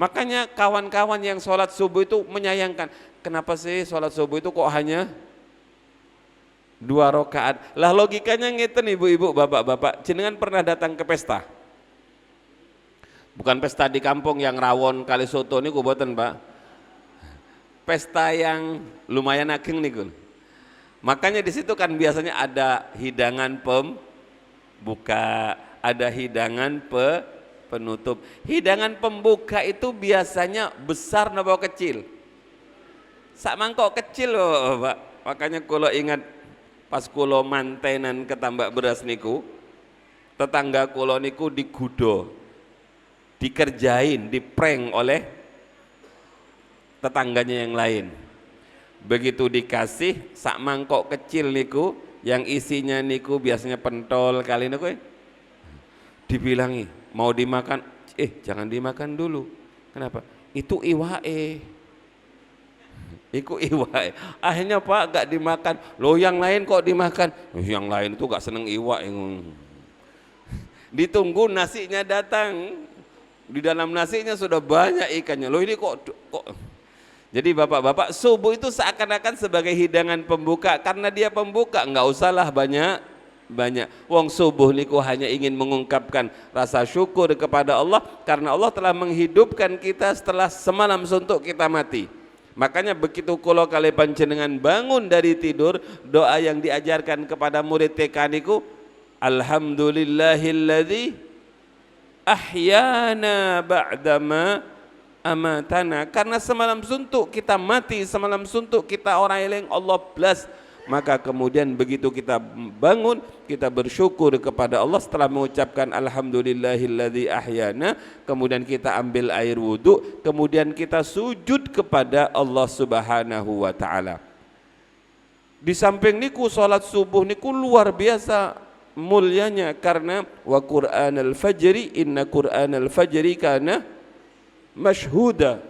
Makanya kawan-kawan yang sholat subuh itu menyayangkan, kenapa sih sholat subuh itu kok hanya 2 rakaat? Lah logikanya ngeten ibu-ibu, bapak-bapak, jenengan pernah datang ke pesta? Bukan pesta di kampung yang rawon kali soto niku boten, Pak. Pesta yang lumayan ageng niku. Makanya di situ kan biasanya ada hidangan pembuka, ada hidangan penutup. Hidangan pembuka itu biasanya besar napa kecil? Sak mangkok kecil loh, Pak. Makanya kalau ingat pas kulo mantenan ke tambak beras niku, tetangga kulo niku digudo, dikerjain, diprank oleh tetangganya yang lain. Begitu dikasih sak mangkok kecil niku, yang isinya niku biasanya pentol kali niku, dibilangi mau dimakan, jangan dimakan dulu. Kenapa? Itu iwae. Iku iwa. Akhirnya Pak gak dimakan. Loh yang lain kok dimakan? Yang lain itu gak seneng iwa. Ditunggu nasinya datang. Di dalam nasinya sudah banyak ikannya. Loh ini kok. Jadi bapak-bapak, subuh itu seakan-akan sebagai hidangan pembuka. Karena dia pembuka, nggak usahlah banyak. Wong subuh niku hanya ingin mengungkapkan rasa syukur kepada Allah. Karena Allah telah menghidupkan kita setelah semalam suntuk kita mati. Makanya begitu kula kali panjenengan bangun dari tidur, doa yang diajarkan kepada murid TK niku, alhamdulillahilladzi ahyana ba'dama amatana. Karena semalam suntuk kita mati, semalam suntuk kita orang eling Allah belas. Maka kemudian begitu kita bangun, kita bersyukur kepada Allah setelah mengucapkan alhamdulillahilladzi ahyana, kemudian kita ambil air wudhu, kemudian kita sujud kepada Allah Subhanahu wa taala. Di samping niku salat subuh niku luar biasa mulianya, karena wa Qur'anal fajri inna Qur'anal fajri kana masyhuda.